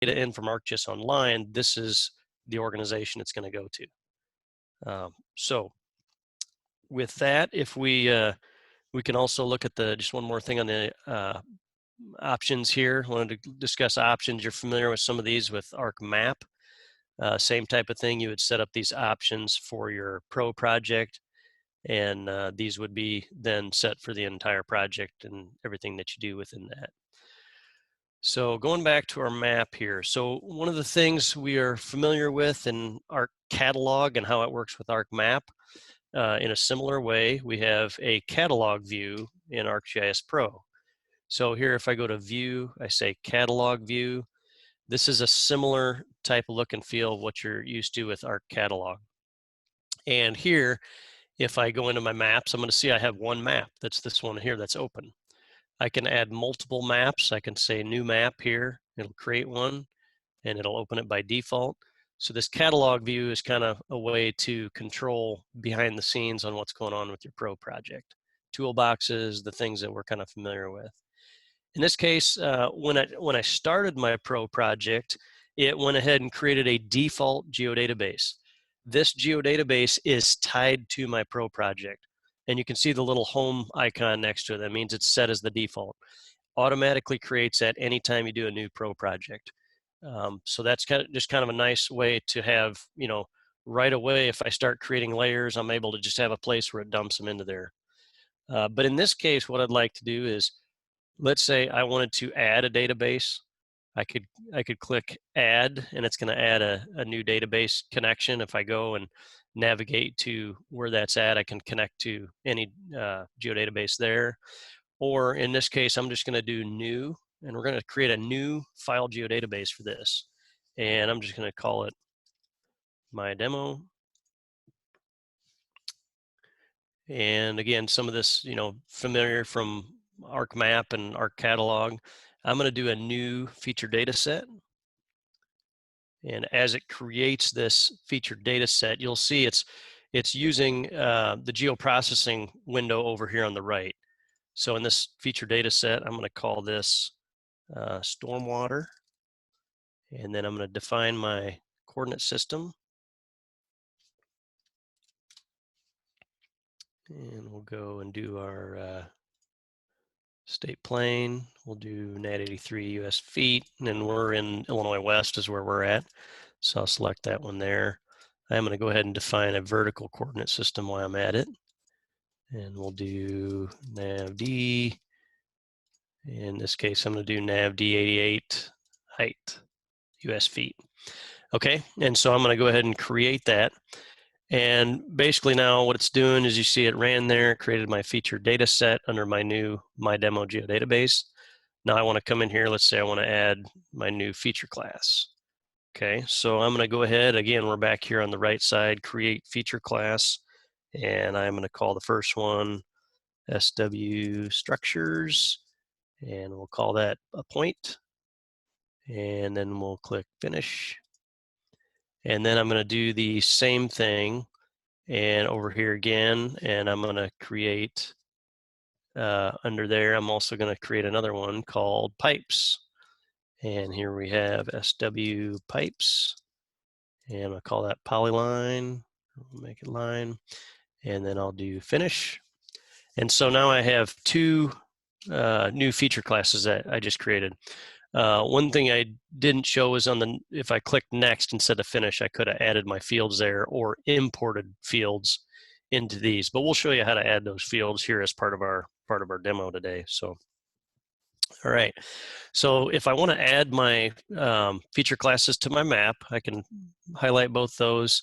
data in from ArcGIS Online, this is the organization it's going to go to. So with that, if we can also look at just one more thing on the options here. I wanted to discuss options. You're familiar with some of these with ArcMap. Same type of thing. You would set up these options for your Pro project, and these would be then set for the entire project and everything that you do within that. So going back to our map here, so one of the things we are familiar with in Arc Catalog and how it works with ArcMap, in a similar way, we have a catalog view in ArcGIS Pro. So here, if I go to View, I say Catalog View. This is a similar type of look and feel of what you're used to with Arc Catalog. And here, if I go into my maps, I'm going to see I have one map. That's this one here that's open. I can add multiple maps. I can say new map here. It'll create one and it'll open it by default. So this catalog view is kind of a way to control behind the scenes on what's going on with your Pro project. Toolboxes, the things that we're kind of familiar with. In this case, when I started my Pro project, it went ahead and created a default geodatabase. This geodatabase is tied to my Pro project. And you can see the little home icon next to it. That means it's set as the default. Automatically creates that anytime you do a new Pro project. So that's just kind of a nice way to have, right away, if I start creating layers, I'm able to just have a place where it dumps them into there. But in this case, what I'd like to do is, let's say I wanted to add a database. I could click add, and it's going to add a new database connection. If I go and navigate to where that's at, I can connect to any geodatabase there. Or in this case, I'm just going to do new, and we're going to create a new file geodatabase for this. And I'm just going to call it my demo. And again, some of this, familiar from ArcMap and Arc Catalog. I'm going to do a new feature data set. And as it creates this feature data set, you'll see it's using the geoprocessing window over here on the right. So in this feature data set, I'm going to call this stormwater. And then I'm going to define my coordinate system. And we'll go and do our state plane. We'll do nat 83 US feet, and then we're in Illinois West is where we're at. So I'll select that one there. I'm going to go ahead and define a vertical coordinate system while I'm at it. And we'll do navd. In this case, I'm going to do navd 88 height US feet. Okay, and so I'm going to go ahead and create that. And basically now what it's doing is you see it ran there, created my feature data set under my new My Demo geodatabase. Now I want to come in here, let's say I want to add my new feature class. Okay, so I'm going to go ahead, again, we're back here on the right side, create feature class, and I'm going to call the first one SW structures, and we'll call that a point, and then we'll click finish. And then I'm going to do the same thing and over here again, and I'm going to create under there, I'm also going to create another one called pipes. And here we have SW pipes, and I'll call that polyline, I'll make it line, and then I'll do finish. And so now I have two new feature classes that I just created. One thing I didn't show is if I clicked next instead of finish, I could have added my fields there or imported fields into these, but we'll show you how to add those fields here as part of our demo today. So, all right. So if I want to add my feature classes to my map, I can highlight both those,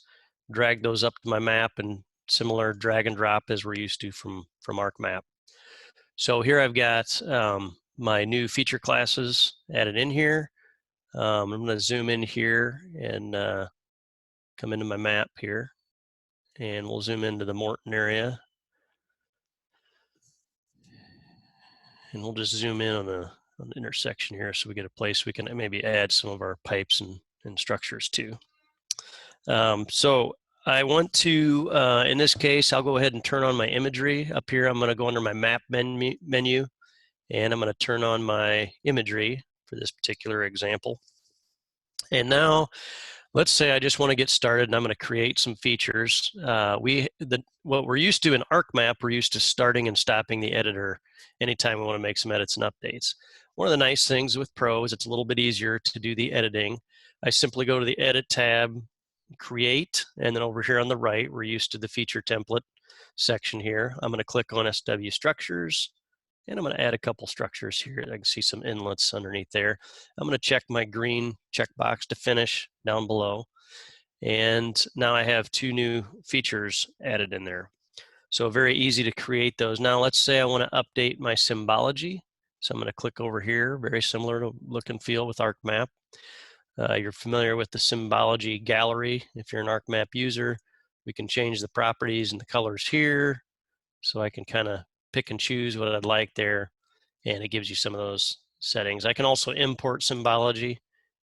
drag those up to my map, and similar drag and drop as we're used to from ArcMap. So here I've got my new feature classes added in here. I'm going to zoom in here and come into my map here, and we'll zoom into the Morton area. And we'll just zoom in on the intersection here so we get a place we can maybe add some of our pipes and structures to. So I want to, in this case, I'll go ahead and turn on my imagery. Up here, I'm going to go under my map menu, and I'm going to turn on my imagery for this particular example. And now, let's say I just want to get started and I'm going to create some features. What we're used to in ArcMap, we're used to starting and stopping the editor anytime we want to make some edits and updates. One of the nice things with Pro is it's a little bit easier to do the editing. I simply go to the Edit tab, Create, and then over here on the right, we're used to the Feature Template section here. I'm going to click on SW Structures, and I'm going to add a couple structures here. I can see some inlets underneath there. I'm going to check my green checkbox to finish down below. And now I have 2 new features added in there. So very easy to create those. Now let's say I want to update my symbology. So I'm going to click over here, very similar to look and feel with ArcMap. You're familiar with the symbology gallery. If you're an ArcMap user, we can change the properties and the colors here. So I can kind of pick and choose what I'd like there. And it gives you some of those settings. I can also import symbology.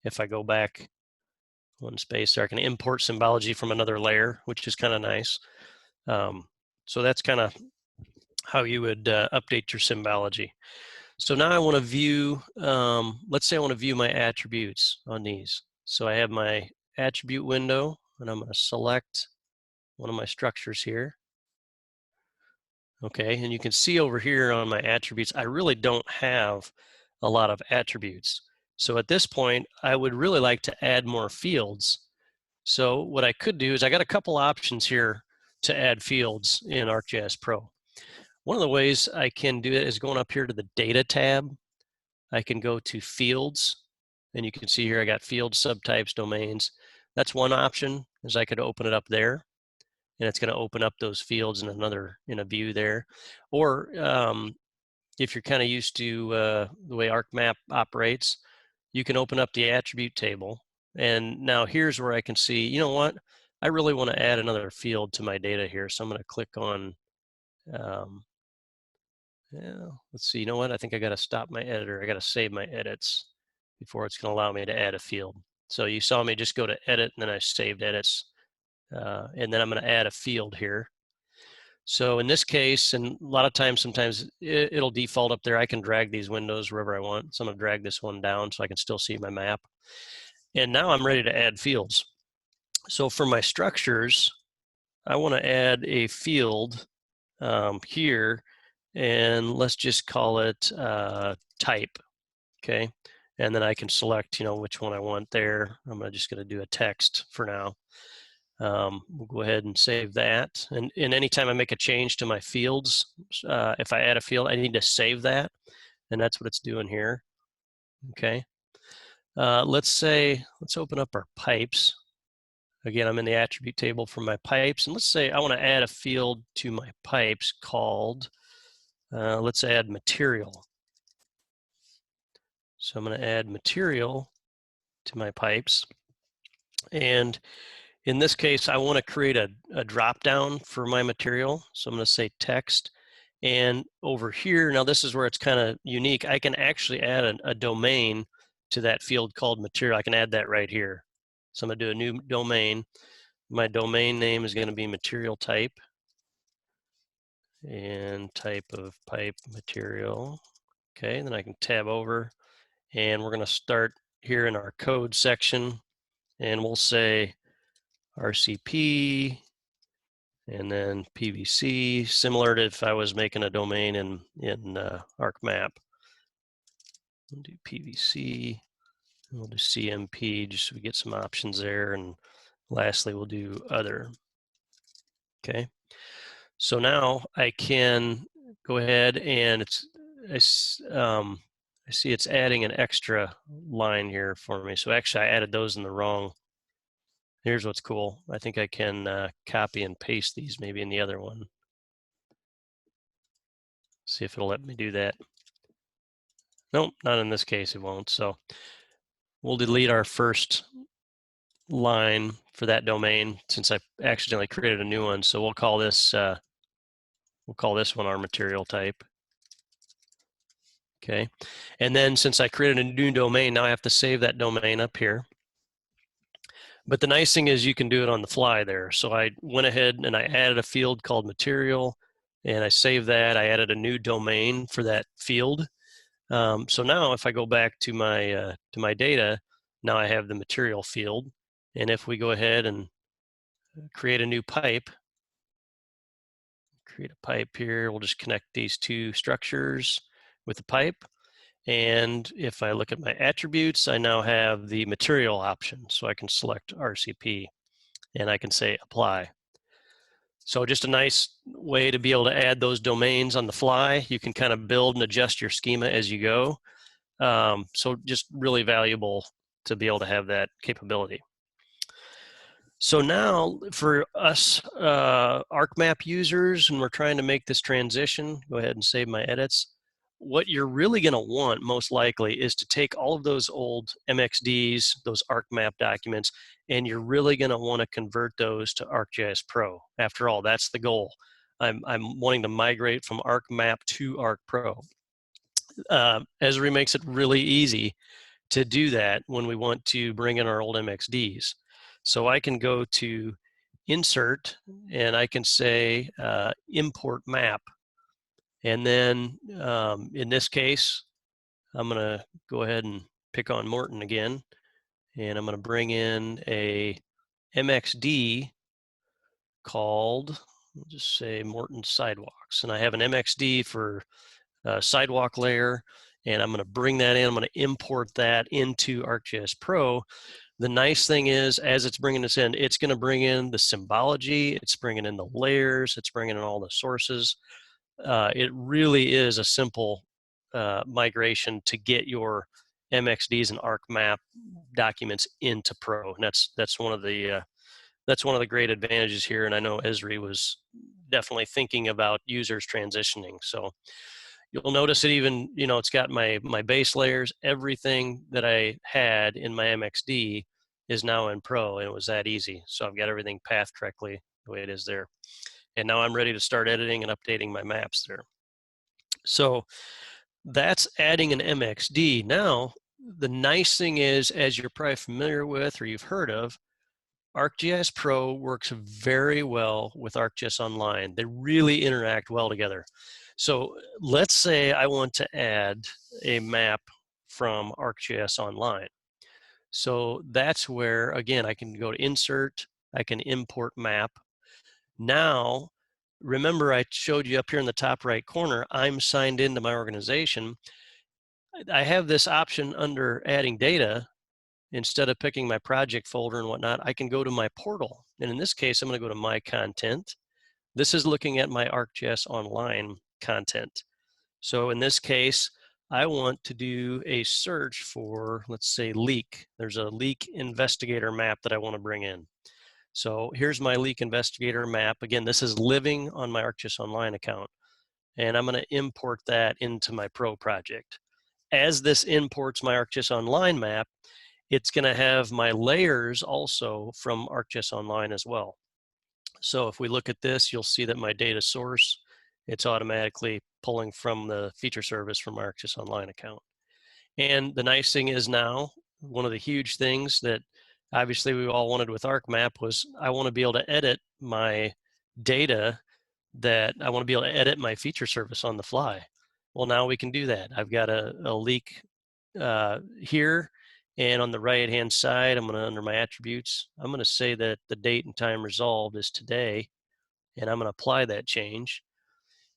If I go back one space there, I can import symbology from another layer, which is kind of nice. So that's kind of how you would update your symbology. So now I want to view, let's say I want to view my attributes on these. So I have my attribute window, and I'm going to select one of my structures here. Okay, and you can see over here on my attributes, I really don't have a lot of attributes. So at this point, I would really like to add more fields. So what I could do is I got a couple options here to add fields in ArcGIS Pro. One of the ways I can do it is going up here to the Data tab. I can go to Fields, and you can see here I got fields, subtypes, domains. That's one option, is I could open it up there, and it's going to open up those fields in a view there. Or if you're kind of used to the way ArcMap operates, you can open up the attribute table. And now here's where I can see, you know what, I really want to add another field to my data here. So I'm going to click on, let's see, you know what, I think I got to stop my editor. I got to save my edits before it's going to allow me to add a field. So you saw me just go to edit, and then I saved edits. And then I'm going to add a field here. So in this case, and a lot of times, sometimes it'll default up there. I can drag these windows wherever I want. So I'm going to drag this one down so I can still see my map. And now I'm ready to add fields. So for my structures, I want to add a field here, and let's just call it type. Okay, and then I can select, which one I want there. I'm just going to do a text for now. We'll go ahead and save that. And anytime I make a change to my fields, if I add a field, I need to save that. And that's what it's doing here. Okay. Let's open up our pipes. Again, I'm in the attribute table for my pipes. And let's say I want to add a field to my pipes called, let's add material. So I'm going to add material to my pipes. And in this case, I want to create a drop down for my material. So I'm going to say text. And over here, now this is where it's kind of unique. I can actually add a domain to that field called material. I can add that right here. So I'm going to do a new domain. My domain name is going to be material type and type of pipe material. Okay, then I can tab over, and we're going to start here in our code section, and we'll say RCP, and then PVC, similar to if I was making a domain in ArcMap. We'll do PVC, we'll do CMP, just so we get some options there, and lastly we'll do other. Okay, so now I can go ahead, and I see it's adding an extra line here for me. So actually I added those in the wrong. Here's what's cool. I think I can copy and paste these maybe in the other one. See if it'll let me do that. Nope, not in this case, it won't. So we'll delete our first line for that domain since I accidentally created a new one. So we'll call this one our material type. Okay, and then since I created a new domain, now I have to save that domain up here. But the nice thing is you can do it on the fly there. So I went ahead and I added a field called material, and I saved that. I added a new domain for that field. So now if I go back to my data, Now I have the material field. And if we go ahead and create a new pipe, create a pipe here, we'll just connect these two structures with the pipe. And if I look at my attributes, I now have the material option. So I can select RCP and I can say apply. So just a nice way to be able to add those domains on the fly. You can kind of build and adjust your schema as you go. So just really valuable to be able to have that capability. So now for us ArcMap users, and we're trying to make this transition, go ahead and save my edits. What you're really going to want most likely is to take all of those old MXDs, those ArcMap documents, and you're really going to want to convert those to ArcGIS Pro. After all, that's the goal. I'm wanting to migrate from ArcMap to ArcPro. Esri makes it really easy to do that when we want to bring in our old MXDs. So I can go to Insert, and I can say Import Map. And then in this case, I'm going to go ahead and pick on Morton again. And I'm going to bring in a MXD called, we'll just say Morton Sidewalks. And I have an MXD for sidewalk layer, and I'm going to bring that in. I'm going to import that into ArcGIS Pro. The nice thing is, as it's bringing this in, it's going to bring in the symbology, it's bringing in the layers, it's bringing in all the sources. It really is a simple migration to get your MXDs and ArcMap documents into Pro, and that's one of the great advantages here. And I know Esri was definitely thinking about users transitioning. So you'll notice it even, it's got my base layers, everything that I had in my MXD is now in Pro, and it was that easy. So I've got everything pathed correctly the way it is there. And now I'm ready to start editing and updating my maps there. So that's adding an MXD. Now, the nice thing is, as you're probably familiar with or you've heard of, ArcGIS Pro works very well with ArcGIS Online. They really interact well together. So let's say I want to add a map from ArcGIS Online. So that's where, again, I can go to Insert, I can import map. Now, remember I showed you up here in the top right corner, I'm signed into my organization. I have this option under adding data. Instead of picking my project folder and whatnot, I can go to my portal. And in this case, I'm going to go to my content. This is looking at my ArcGIS Online content. So in this case, I want to do a search for, let's say, leak. There's a leak investigator map that I want to bring in. So here's my leak investigator map. Again, this is living on my ArcGIS Online account. And I'm going to import that into my Pro project. As this imports my ArcGIS Online map, it's going to have my layers also from ArcGIS Online as well. So if we look at this, you'll see that my data source, it's automatically pulling from the feature service from my ArcGIS Online account. And the nice thing is now, one of the huge things that obviously we all wanted with ArcMap was I want to be able to edit my data, that I want to be able to edit my feature service on the fly. Well, now we can do that. I've got a leak here, and on the right hand side, I'm going to, under my attributes, I'm going to say that the date and time resolved is today, and I'm going to apply that change,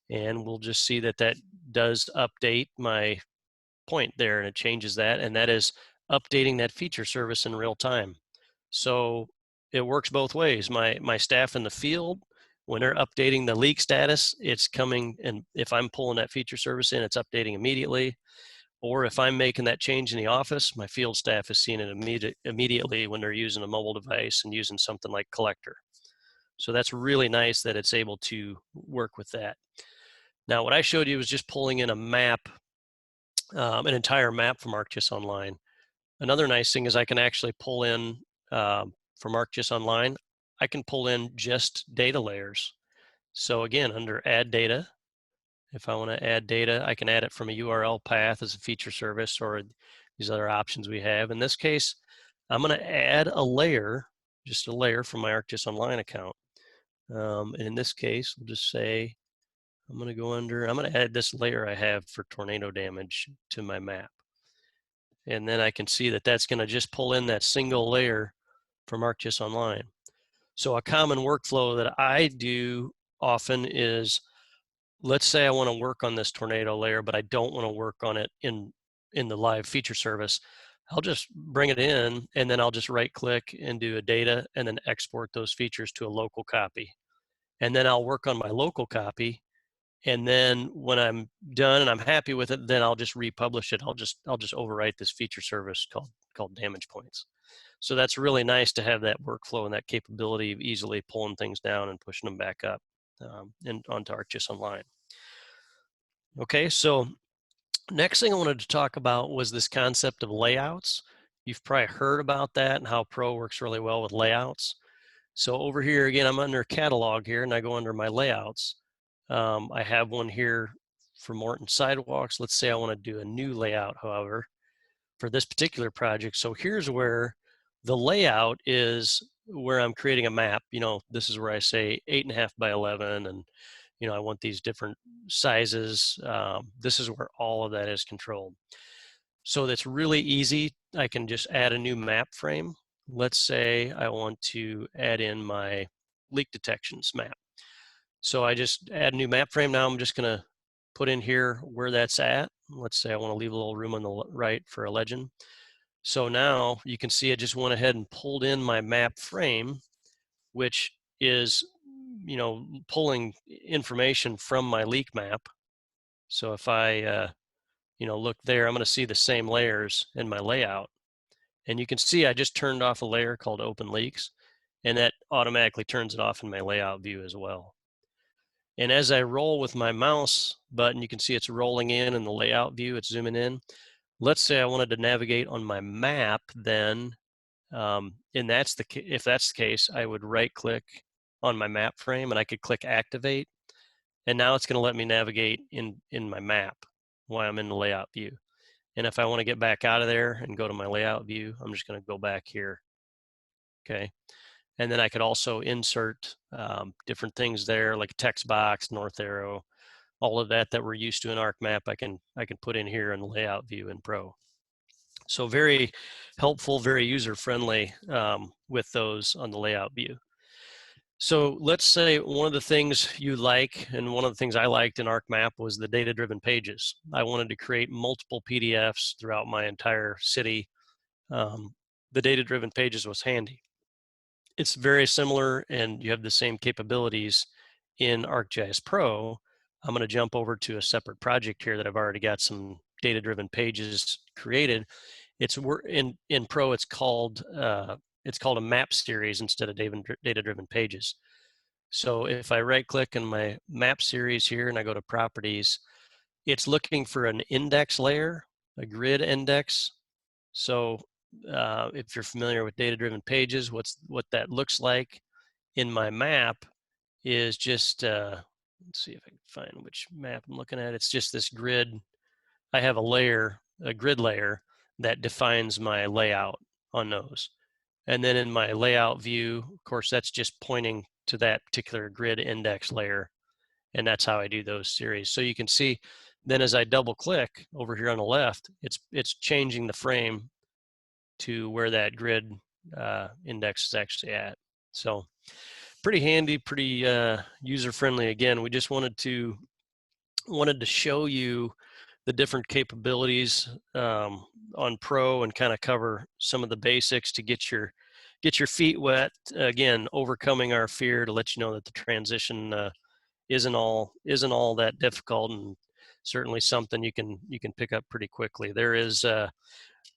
and we'll just see that that does update my point there, and it changes that, and that is updating that feature service in real time. So it works both ways. My staff in the field, when they're updating the leak status, it's coming, and if I'm pulling that feature service in, it's updating immediately. Or if I'm making that change in the office, my field staff is seeing it immediately when they're using a mobile device and using something like Collector. So that's really nice that it's able to work with that. Now, what I showed you was just pulling in a map, an entire map from ArcGIS Online. Another nice thing is I can actually pull in from ArcGIS Online, I can pull in just data layers. So again, under Add Data, if I want to add data, I can add it from a URL path as a feature service, or these other options we have. In this case, I'm going to add a layer, just a layer from my ArcGIS Online account. And in this case, we'll just say, I'm going to go under, I'm going to add this layer I have for tornado damage to my map. And then I can see that that's going to just pull in that single layer from ArcGIS Online. So a common workflow that I do often is, let's say I want to work on this tornado layer, but I don't want to work on it in the live feature service. I'll just bring it in, and then I'll just right click and do a data and then export those features to a local copy. And then I'll work on my local copy. And then when I'm done and I'm happy with it, then I'll just republish it. I'll just overwrite this feature service called damage points. So that's really nice to have that workflow and that capability of easily pulling things down and pushing them back up and onto ArcGIS Online. Okay, so next thing I wanted to talk about was this concept of layouts. You've probably heard about that and how Pro works really well with layouts. So over here, again, I'm under catalog here, and I go under my layouts. I have one here for Morton Sidewalks. Let's say I want to do a new layout, however, for this particular project. So here's where the layout is, where I'm creating a map. You know, this is where I say 8.5 by 11, and you know, I want these different sizes. This is where all of that is controlled. So that's really easy. I can just add a new map frame. Let's say I want to add in my leak detections map. So I just add a new map frame. Now I'm just going to put in here where that's at. Let's say I want to leave a little room on the right for a legend. So now you can see I just went ahead and pulled in my map frame, which is, you know, pulling information from my leak map. So if I, you know, look there, I'm going to see the same layers in my layout. And you can see I just turned off a layer called open leaks, and that automatically turns it off in my layout view as well. And as I roll with my mouse button, you can see it's rolling in the layout view, it's zooming in. Let's say I wanted to navigate on my map then, and if that's the case, I would right click on my map frame and I could click activate. And now it's going to let me navigate in my map while I'm in the layout view. And if I want to get back out of there and go to my layout view, I'm just going to go back here. Okay. And then I could also insert different things there, like a text box, north arrow, all of that we're used to in ArcMap. I can put in here in the layout view in Pro. So very helpful, very user-friendly with those on the layout view. So let's say one of the things you like, and one of the things I liked in ArcMap, was the data-driven pages. I wanted to create multiple PDFs throughout my entire city. The data-driven pages was handy. It's very similar, and you have the same capabilities in ArcGIS Pro. I'm going to jump over to a separate project here that I've already got some data-driven pages created. It's in Pro. It's called a map series instead of data-driven pages. So if I right-click in my map series here and I go to properties, it's looking for an index layer, a grid index. So if you're familiar with data-driven pages, what that looks like in my map is just, let's see if I can find which map I'm looking at. It's just this grid. I have a grid layer that defines my layout on those. And then in my layout view, of course, that's just pointing to that particular grid index layer. And that's how I do those series. So you can see then as I double click over here on the left, it's changing the frame to where that grid index is actually at. So pretty handy, pretty user-friendly. Again, we just wanted to show you the different capabilities on Pro and kind of cover some of the basics to get your feet wet. Again, overcoming our fear, to let you know that the transition isn't all that difficult, and certainly something you can pick up pretty quickly. There is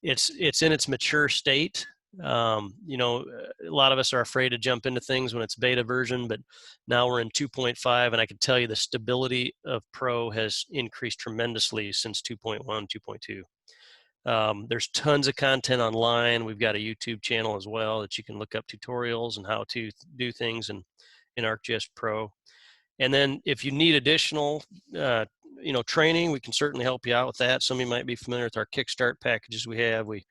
it's in its mature state. You know, a lot of us are afraid to jump into things when it's beta version, but now we're in 2.5, and I can tell you the stability of Pro has increased tremendously since 2.1, 2.2. There's tons of content online. We've got a YouTube channel as well that you can look up tutorials and how to do things in ArcGIS Pro. And then if you need additional you know, training, we can certainly help you out with that. Some of you might be familiar with our Kickstart packages we have. We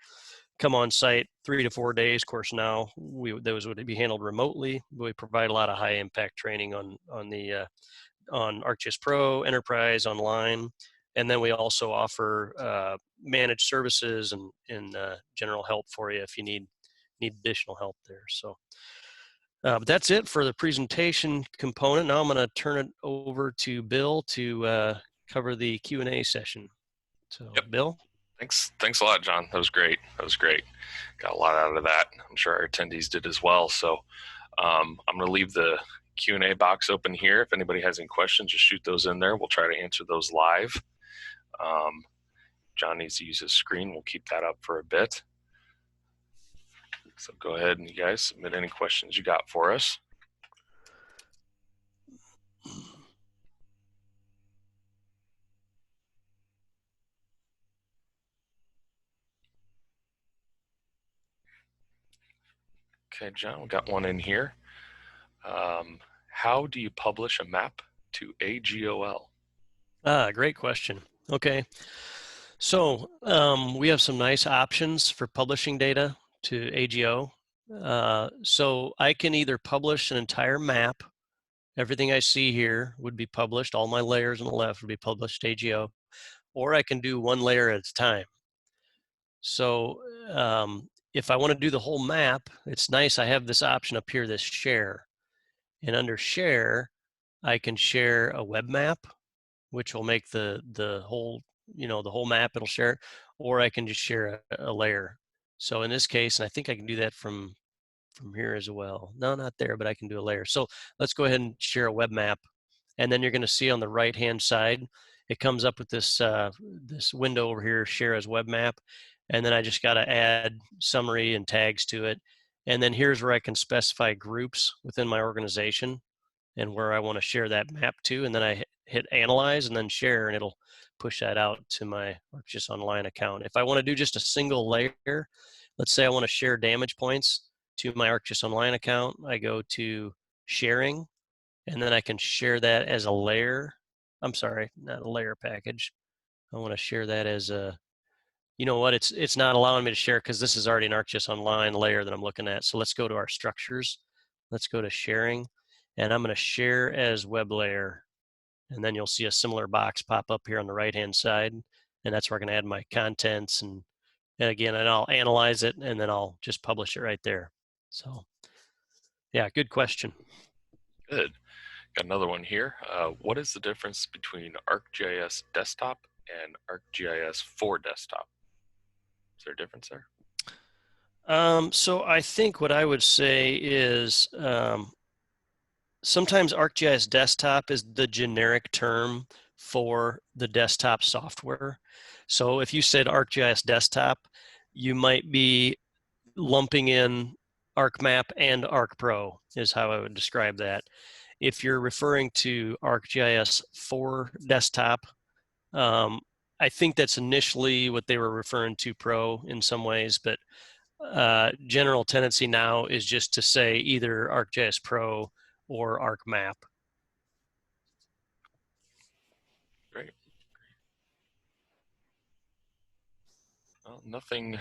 come on site 3 to 4 days. Of course, now those would be handled remotely. We provide a lot of high impact training on ArcGIS Pro, Enterprise, Online. and then we also offer managed services and general help for you if you need additional help there. So but that's it for the presentation component. Now I'm going to turn it over to Bill to cover the Q&A session. So, Yep. Bill? Thanks a lot, John. That was great. Got a lot out of that. I'm sure our attendees did as well. So I'm going to leave the Q&A box open here. If anybody has any questions, just shoot those in there. We'll try to answer those live. John needs to use his screen. We'll keep that up for a bit. So go ahead and you guys submit any questions you got for us. Okay, John, we got one in here. How do you publish a map to AGOL? Great question. Okay. So we have some nice options for publishing data to AGO. So I can either publish an entire map. Everything I see here would be published. All my layers on the left would be published to AGO. Or I can do one layer at a time. So if I want to do the whole map, it's nice. I have this option up here, this share. And under share, I can share a web map, which will make the whole, the whole map, it'll share it, or I can just share a layer. So in this case, and I think I can do that from here as well. No, not there, but I can do a layer. So let's go ahead and share a web map. And then you're going to see on the right-hand side, it comes up with this this window over here, share as web map. And then I just got to add summary and tags to it. And then here's where I can specify groups within my organization and where I want to share that map to. And then I hit analyze and then share, and it'll push that out to my ArcGIS Online account. If I want to do just a single layer, let's say I want to share damage points to my ArcGIS Online account, I go to sharing, and then I can share that as a layer. I'm sorry, not a layer package. I want to share that as a, you know what, it's not allowing me to share because this is already an ArcGIS Online layer that I'm looking at. So let's go to our structures. Let's go to sharing, and I'm going to share as web layer. And then you'll see a similar box pop up here on the right-hand side. And that's where I can add my contents. And again, and I'll analyze it, and then I'll just publish it right there. So yeah, good question. Good. Got another one here. What is the difference between ArcGIS Desktop and ArcGIS for Desktop? Is there a difference there? So I think what I would say is sometimes ArcGIS Desktop is the generic term for the desktop software. So if you said ArcGIS Desktop, you might be lumping in ArcMap and ArcPro is how I would describe that. If you're referring to ArcGIS for desktop, I think that's initially what they were referring to Pro in some ways, but general tendency now is just to say either ArcGIS Pro or ArcMap. Great. Well, nothing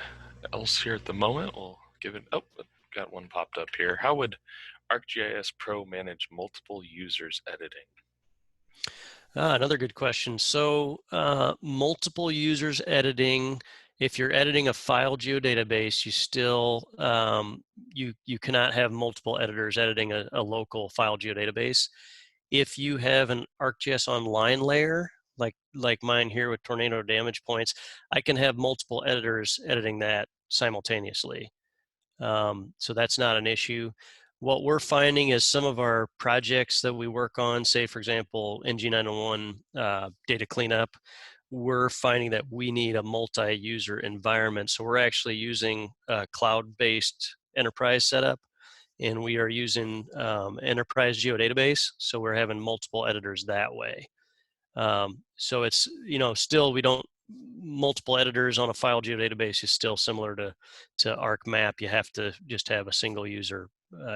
else here at the moment. We'll give it, oh, got one popped up here. How would ArcGIS Pro manage multiple users editing? Another good question. So multiple users editing, if you're editing a file geodatabase, you still, you cannot have multiple editors editing a local file geodatabase. If you have an ArcGIS Online layer, like mine here with tornado damage points, I can have multiple editors editing that simultaneously. So that's not an issue. What we're finding is some of our projects that we work on, say for example, NG901 data cleanup, we're finding that we need a multi-user environment. So we're actually using a cloud-based enterprise setup, and we are using enterprise geodatabase. So we're having multiple editors that way. So it's, still we don't, multiple editors on a file geodatabase is still similar to ArcMap. You have to just have a single user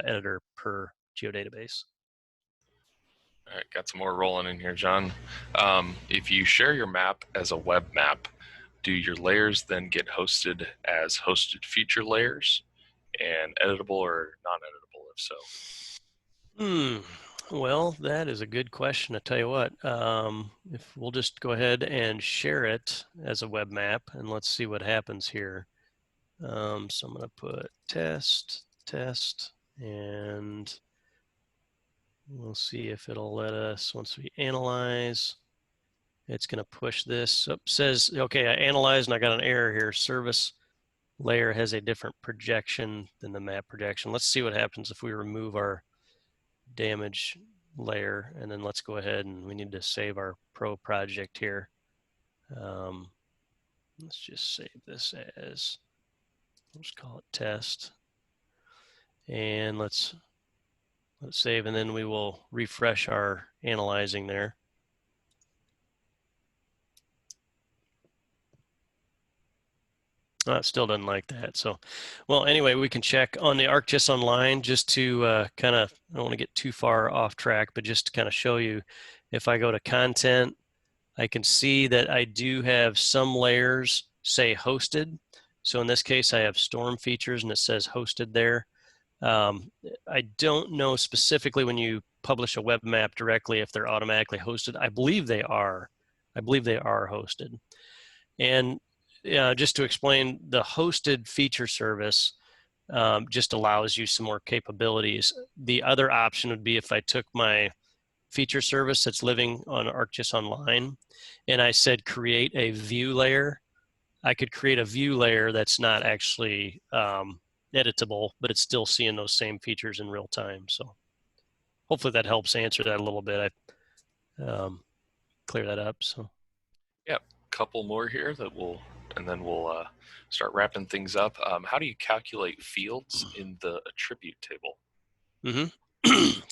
editor per geodatabase. All right, got some more rolling in here, John. If you share your map as a web map, do your layers then get hosted as hosted feature layers and editable or non-editable, if so? Well, that is a good question. I tell you what, if we'll just go ahead and share it as a web map, and let's see what happens here. So I'm going to put test, and we'll see if it'll let us, once we analyze, it's going to push this. It says, okay, I analyzed and I got an error here. Service layer has a different projection than the map projection. Let's see what happens if we remove our damage layer, and then let's go ahead and we need to save our pro project here. Let's just save this as, let's call it test, and let's save, and then we will refresh our analyzing there. It still doesn't like that. So, well, anyway, we can check on the ArcGIS Online just to kind of, I don't want to get too far off track, but just to kind of show you, if I go to content, I can see that I do have some layers say hosted. So in this case, I have storm features and it says hosted there. I don't know specifically when you publish a web map directly if they're automatically hosted. I believe they are. I believe they are hosted. And just to explain, the hosted feature service just allows you some more capabilities. The other option would be if I took my feature service that's living on ArcGIS Online and I said create a view layer, I could create a view layer that's not actually editable, but it's still seeing those same features in real time. So hopefully that helps answer that a little bit. I clear that up. So. Yeah, couple more here that and then we'll start wrapping things up. How do you calculate fields in the attribute table?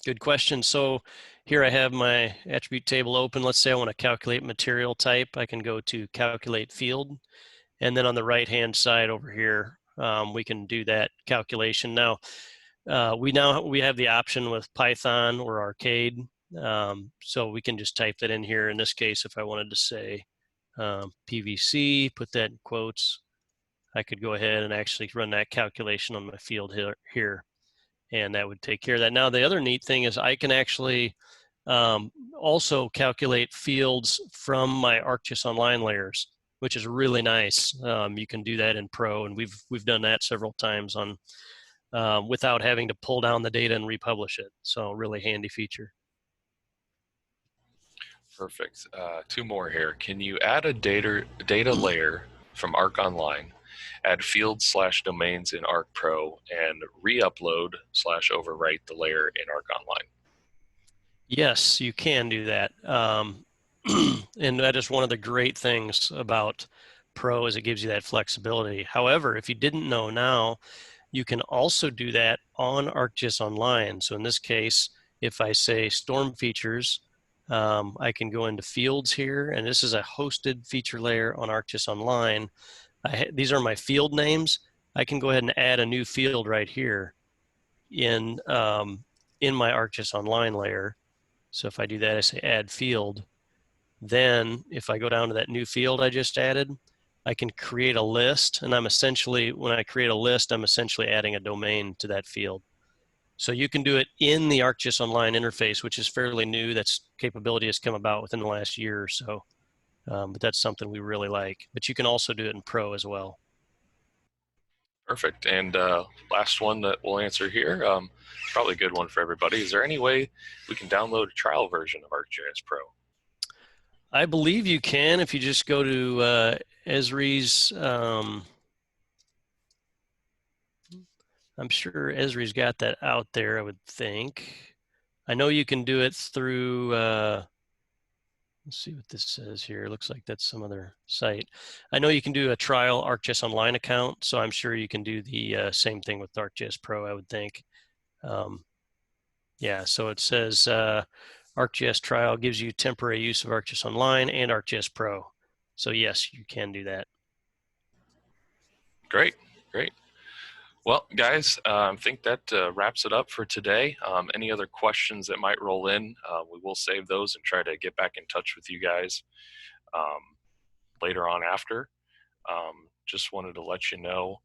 Good question. So here I have my attribute table open. Let's say I want to calculate material type. I can go to calculate field. And then on the right-hand side over here, we can do that calculation. Now, we have the option with Python or Arcade. So we can just type that in here. In this case, if I wanted to say PVC, put that in quotes, I could go ahead and actually run that calculation on my field here, and that would take care of that. Now, the other neat thing is I can actually also calculate fields from my ArcGIS Online layers, which is really nice. You can do that in Pro, and we've done that several times on without having to pull down the data and republish it. So really handy feature. Perfect. Two more here. Can you add a data layer from Arc Online, add fields/domains in Arc Pro, and re-upload/overwrite the layer in Arc Online? Yes, you can do that. And that is one of the great things about Pro is it gives you that flexibility. However, if you didn't know now, you can also do that on ArcGIS Online. So in this case, if I say storm features, I can go into fields here, and this is a hosted feature layer on ArcGIS Online. These are my field names. I can go ahead and add a new field right here in my ArcGIS Online layer. So if I do that, I say add field. Then if I go down to that new field I just added, I can create a list. And I'm essentially, when I create a list, I'm essentially adding a domain to that field. So you can do it in the ArcGIS Online interface, which is fairly new. That's capability has come about within the last year or so. But that's something we really like. But you can also do it in Pro as well. Perfect. And last one that we'll answer here, probably a good one for everybody. Is there any way we can download a trial version of ArcGIS Pro? I believe you can if you just go to Esri's. I'm sure Esri's got that out there, I would think. I know you can do it through, let's see what this says here. It looks like that's some other site. I know you can do a trial ArcGIS Online account, so I'm sure you can do the same thing with ArcGIS Pro, I would think. Yeah, so it says ArcGIS trial gives you temporary use of ArcGIS Online and ArcGIS Pro. So yes, you can do that. Great, great. Well, guys, I think that wraps it up for today. Any other questions that might roll in, we will save those and try to get back in touch with you guys later on after. Just wanted to let you know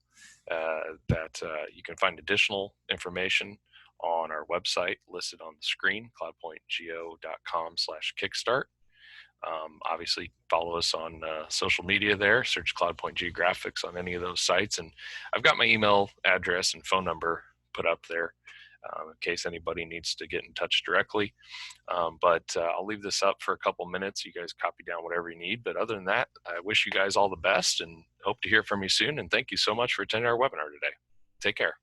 that you can find additional information on our website listed on the screen, cloudpointgeo.com/kickstart. Obviously, follow us on social media there. Search CloudPoint Geographics on any of those sites. And I've got my email address and phone number put up there in case anybody needs to get in touch directly. But I'll leave this up for a couple minutes. You guys copy down whatever you need. But other than that, I wish you guys all the best and hope to hear from you soon. And thank you so much for attending our webinar today. Take care.